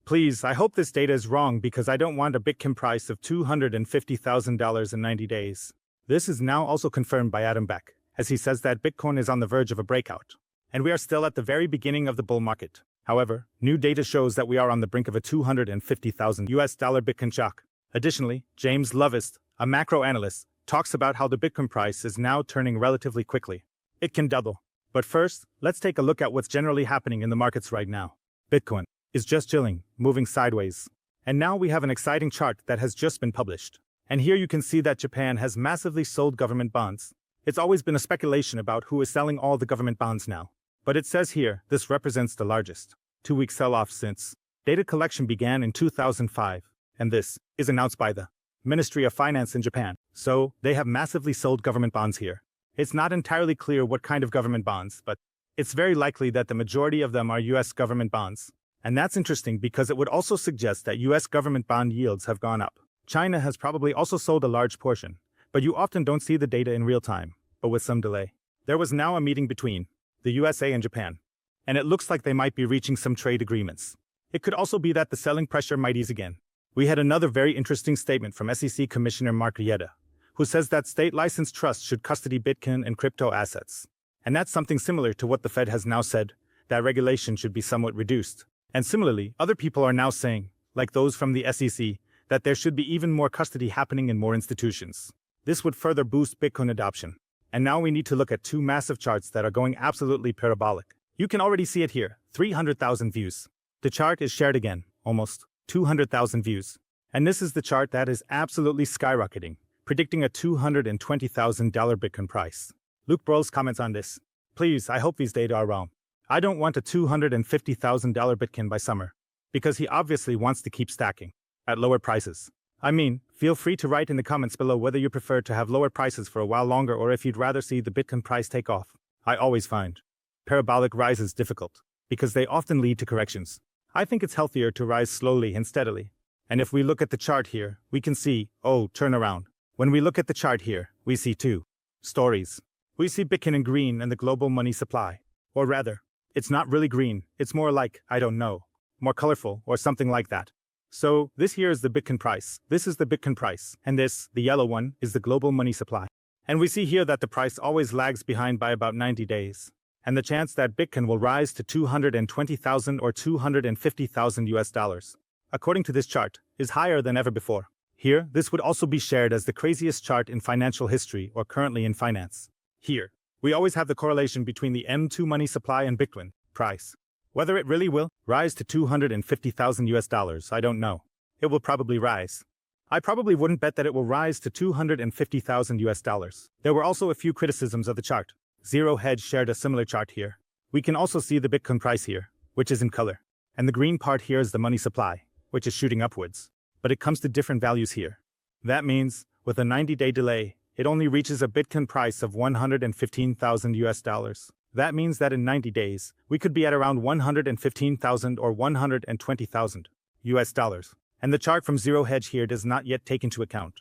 Please, I hope this data is wrong because I don't want a Bitcoin price of $250,000 in 90 days. This is now also confirmed by Adam Back, as he says that Bitcoin is on the verge of a breakout. And we are still at the very beginning of the bull market. However, new data shows that we are on the brink of a $250,000 Bitcoin shock. Additionally, James Lavish, a macro analyst, talks about how the Bitcoin price is now turning relatively quickly. It can double. But first, let's take a look at what's generally happening in the markets right now. Bitcoin is just chilling, moving sideways. And now we have an exciting chart that has just been published. And here you can see that Japan has massively sold government bonds. It's always been a speculation about who is selling all the government bonds now. But it says here, this represents the largest 2-week sell-off since data collection began in 2005. And this is announced by the Ministry of Finance in Japan. So, they have massively sold government bonds here. It's not entirely clear what kind of government bonds, but it's very likely that the majority of them are US government bonds. And that's interesting because it would also suggest that US government bond yields have gone up. China has probably also sold a large portion, but you often don't see the data in real time, but with some delay. There was now a meeting between the USA and Japan, and it looks like they might be reaching some trade agreements. It could also be that the selling pressure might ease again. We had another very interesting statement from SEC Commissioner Mark Rieta, who says that state-licensed trusts should custody Bitcoin and crypto assets. And that's something similar to what the Fed has now said, that regulation should be somewhat reduced. And similarly, other people are now saying, like those from the SEC, that there should be even more custody happening in more institutions. This would further boost Bitcoin adoption. And now we need to look at two massive charts that are going absolutely parabolic. You can already see it here, 300,000 views. The chart is shared again, almost 200,000 views. And this is the chart that is absolutely skyrocketing, predicting a $220,000 Bitcoin price. Luke Broles comments on this. Please, I hope these data are wrong. I don't want a $250,000 Bitcoin by summer, because he obviously wants to keep stacking at lower prices. I mean, feel free to write in the comments below whether you prefer to have lower prices for a while longer or if you'd rather see the Bitcoin price take off. I always find parabolic rises difficult, because they often lead to corrections. I think it's healthier to rise slowly and steadily. And if we look at the chart here, we can see, turnaround. When we look at the chart here, we see two stories. We see Bitcoin in green and the global money supply. Or rather, it's not really green, it's more like, I don't know, more colorful or something like that. So, this here is the Bitcoin price, this is the Bitcoin price, and this, the yellow one, is the global money supply. And we see here that the price always lags behind by about 90 days. And the chance that Bitcoin will rise to $220,000 or $250,000, according to this chart, is higher than ever before. Here, this would also be shared as the craziest chart in financial history or currently in finance. Here, we always have the correlation between the M2 money supply and Bitcoin price. Whether it really will rise to $250,000, I don't know. It will probably rise. I probably wouldn't bet that it will rise to $250,000. There were also a few criticisms of the chart. Zero Hedge shared a similar chart here. We can also see the Bitcoin price here, which is in color. And the green part here is the money supply, which is shooting upwards. But it comes to different values here. That means, with a 90-day delay, it only reaches a Bitcoin price of $115,000. That means that in 90 days, we could be at around $115,000 or $120,000. And the chart from Zero Hedge here does not yet take into account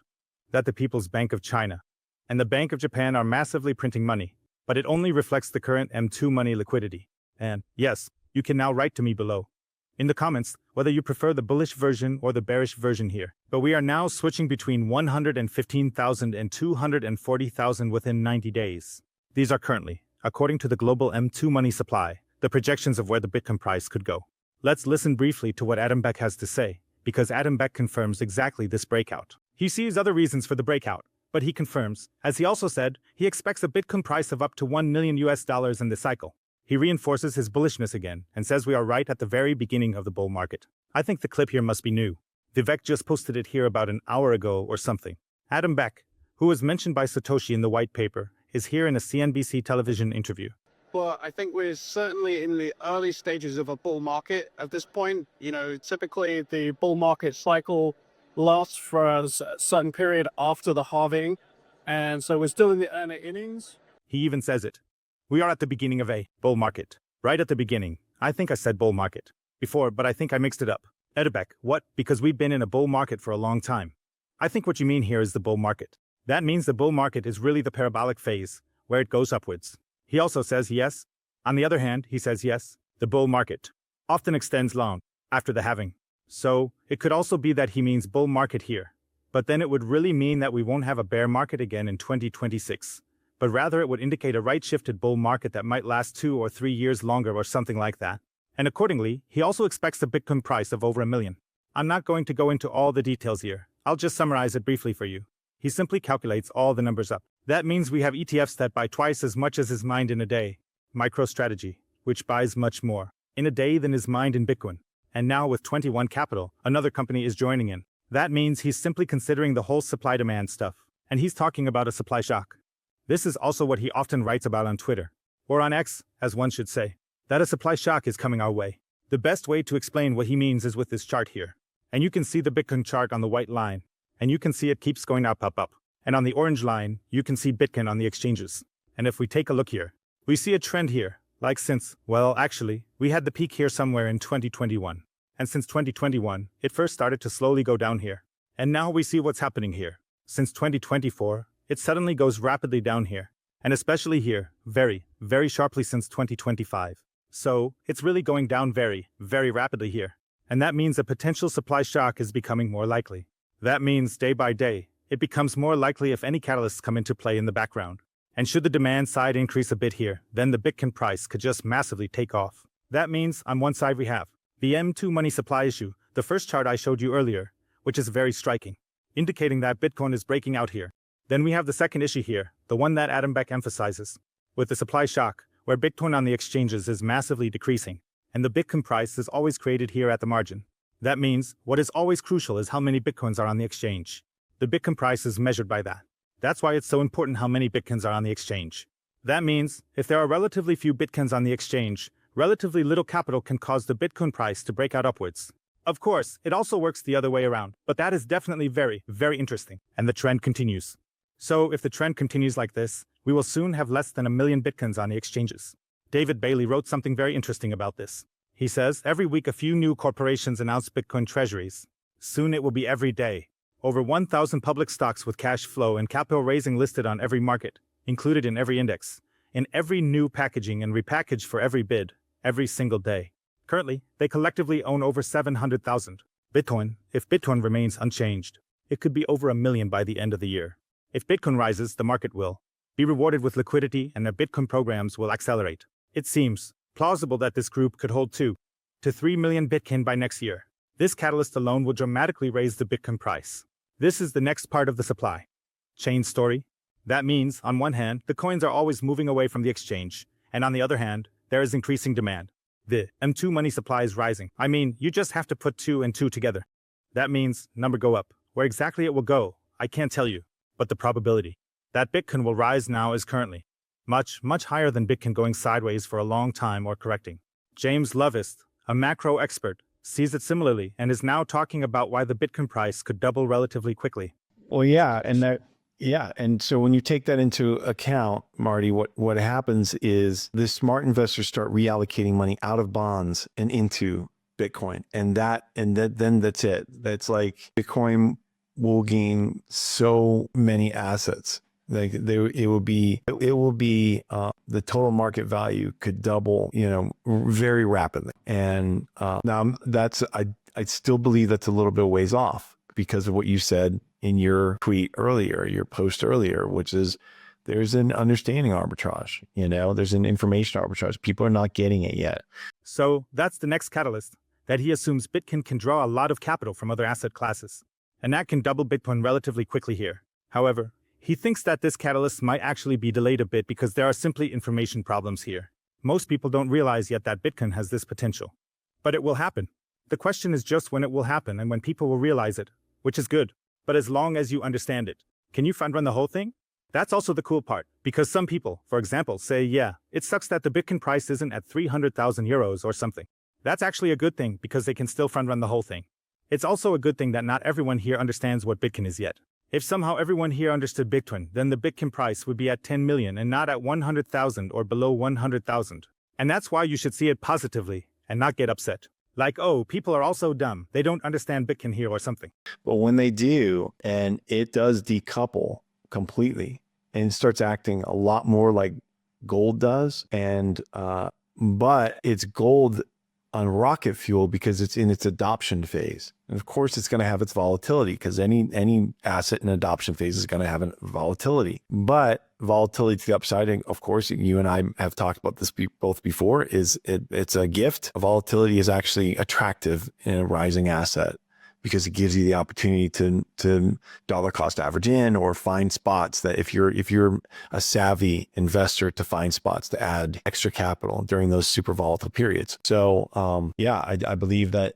that the People's Bank of China and the Bank of Japan are massively printing money, but it only reflects the current M2 money liquidity. And yes, you can now write to me below in the comments whether you prefer the bullish version or the bearish version here. But we are now switching between 115,000 and 240,000 within 90 days. These are currently, according to the global M2 money supply, the projections of where the Bitcoin price could go. Let's listen briefly to what Adam Back has to say, because Adam Back confirms exactly this breakout. He sees other reasons for the breakout, but he confirms, as he also said, he expects a Bitcoin price of up to $1 million in this cycle. He reinforces his bullishness again and says we are right at the very beginning of the bull market. I think the clip here must be new. Vivek just posted it here about an hour ago or something. Adam Back, who was mentioned by Satoshi in the white paper, is here in a CNBC television interview. Well, I think we're certainly in the early stages of a bull market at this point. Typically the bull market cycle lasts for a certain period after the halving. And so we're still in the early innings. He even says it. We are at the beginning of a bull market. Right at the beginning. I think I said bull market before, but I think I mixed it up. Edebek, what? Because we've been in a bull market for a long time. I think what you mean here is the bull market. That means the bull market is really the parabolic phase, where it goes upwards. He also says yes. On the other hand, he says yes, the bull market often extends long after the halving. So, it could also be that he means bull market here. But then it would really mean that we won't have a bear market again in 2026. But rather it would indicate a right-shifted bull market that might last 2 or 3 years longer or something like that. And accordingly, he also expects a Bitcoin price of over $1 million. I'm not going to go into all the details here. I'll just summarize it briefly for you. He simply calculates all the numbers up. That means we have ETFs that buy twice as much as is mined in a day. MicroStrategy, which buys much more in a day than is mined in Bitcoin. And now with 21 Capital, another company is joining in. That means he's simply considering the whole supply-demand stuff. And he's talking about a supply shock. This is also what he often writes about on Twitter, or on X, as one should say, that a supply shock is coming our way. The best way to explain what he means is with this chart here. And you can see the Bitcoin chart on the white line, and you can see it keeps going up, up, up. And on the orange line, you can see Bitcoin on the exchanges. And if we take a look here, we see a trend here, like since, well, actually, we had the peak here somewhere in 2021. And since 2021, it first started to slowly go down here. And now we see what's happening here. Since 2024, it suddenly goes rapidly down here. And especially here, very, very sharply since 2025. So, it's really going down very, very rapidly here. And that means a potential supply shock is becoming more likely. That means, day by day, it becomes more likely if any catalysts come into play in the background. And should the demand side increase a bit here, then the Bitcoin price could just massively take off. That means, on one side we have the M2 money supply issue, the first chart I showed you earlier, which is very striking, indicating that Bitcoin is breaking out here. Then we have the second issue here, the one that Adam Beck emphasizes, with the supply shock, where Bitcoin on the exchanges is massively decreasing, and the Bitcoin price is always created here at the margin. That means, what is always crucial is how many Bitcoins are on the exchange. The Bitcoin price is measured by that. That's why it's so important how many Bitcoins are on the exchange. That means, if there are relatively few Bitcoins on the exchange, relatively little capital can cause the Bitcoin price to break out upwards. Of course, it also works the other way around, but that is definitely very, very interesting, and the trend continues. So, if the trend continues like this, we will soon have less than 1 million Bitcoins on the exchanges. David Bailey wrote something very interesting about this. He says, every week a few new corporations announce Bitcoin treasuries. Soon it will be every day. Over 1,000 public stocks with cash flow and capital raising listed on every market, included in every index, in every new packaging and repackaged for every bid, every single day. Currently, they collectively own over 700,000 Bitcoin. If Bitcoin remains unchanged, it could be over 1 million by the end of the year. If Bitcoin rises, the market will be rewarded with liquidity and their Bitcoin programs will accelerate. It seems plausible that this group could hold 2 to 3 million Bitcoin by next year. This catalyst alone will dramatically raise the Bitcoin price. This is the next part of the supply chain story. That means, on one hand, the coins are always moving away from the exchange, and on the other hand, there is increasing demand. The M2 money supply is rising. I mean, you just have to put 2 and 2 together. That means, number go up. Where exactly it will go, I can't tell you. But the probability that Bitcoin will rise now is currently much, much higher than Bitcoin going sideways for a long time or correcting. James Lavish, a macro expert, sees it similarly and is now talking about why the Bitcoin price could double relatively quickly. Well, and so when you take that into account, Marty, what happens is the smart investors start reallocating money out of bonds and into Bitcoin, and then that's it. That's like Bitcoin will gain so many assets. Like it will be the total market value could double, very rapidly. And now I still believe that's a little bit of ways off because of what you said in your tweet earlier, your post earlier, which is there's an understanding arbitrage, there's an information arbitrage. People are not getting it yet. So that's the next catalyst, that he assumes Bitcoin can draw a lot of capital from other asset classes. And that can double Bitcoin relatively quickly here. However, he thinks that this catalyst might actually be delayed a bit because there are simply information problems here. Most people don't realize yet that Bitcoin has this potential. But it will happen. The question is just when it will happen and when people will realize it, which is good. But as long as you understand it, can you front run the whole thing? That's also the cool part, because some people, for example, say, yeah, it sucks that the Bitcoin price isn't at 300,000 euros or something. That's actually a good thing because they can still front run the whole thing. It's also a good thing that not everyone here understands what Bitcoin is yet. If somehow everyone here understood Bitcoin, then the Bitcoin price would be at 10 million and not at 100,000 or below 100,000. And that's why you should see it positively and not get upset. Like, oh, people are all so dumb, they don't understand Bitcoin here or something. But when they do, and it does decouple completely and starts acting a lot more like gold does, and but it's gold on rocket fuel because it's in its adoption phase. And of course, it's going to have its volatility because any asset in adoption phase is going to have a volatility. But volatility to the upside, and of course, you and I have talked about this both before, it's a gift. Volatility is actually attractive in a rising asset, because it gives you the opportunity to dollar cost average in, or find spots that if you're a savvy investor, to find spots to add extra capital during those super volatile periods. So I believe that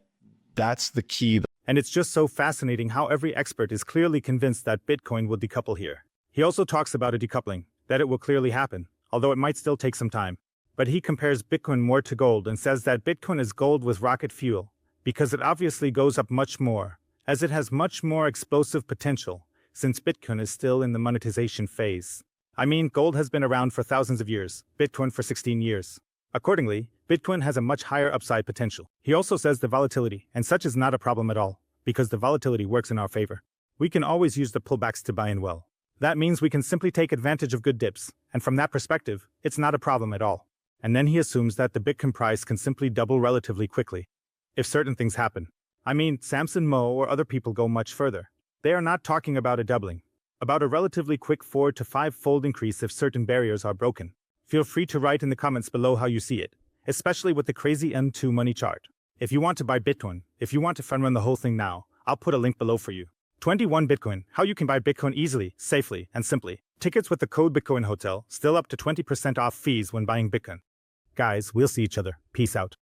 that's the key. And it's just so fascinating how every expert is clearly convinced that Bitcoin will decouple here. He also talks about a decoupling, that it will clearly happen, although it might still take some time. But he compares Bitcoin more to gold and says that Bitcoin is gold with rocket fuel, because it obviously goes up much more, as it has much more explosive potential, since Bitcoin is still in the monetization phase. I mean, gold has been around for thousands of years, Bitcoin for 16 years. Accordingly, Bitcoin has a much higher upside potential. He also says the volatility and such is not a problem at all, because the volatility works in our favor. We can always use the pullbacks to buy in well. That means we can simply take advantage of good dips, and from that perspective, it's not a problem at all. And then he assumes that the Bitcoin price can simply double relatively quickly if certain things happen. I mean, Samson Moe or other people go much further. They are not talking about a doubling, about a relatively quick 4 to 5-fold increase if certain barriers are broken. Feel free to write in the comments below how you see it, especially with the crazy M2 money chart. If you want to buy Bitcoin, if you want to front run the whole thing now, I'll put a link below for you. 21 Bitcoin, how you can buy Bitcoin easily, safely, and simply. Tickets with the code Bitcoin Hotel, still up to 20% off fees when buying Bitcoin. Guys, we'll see each other. Peace out.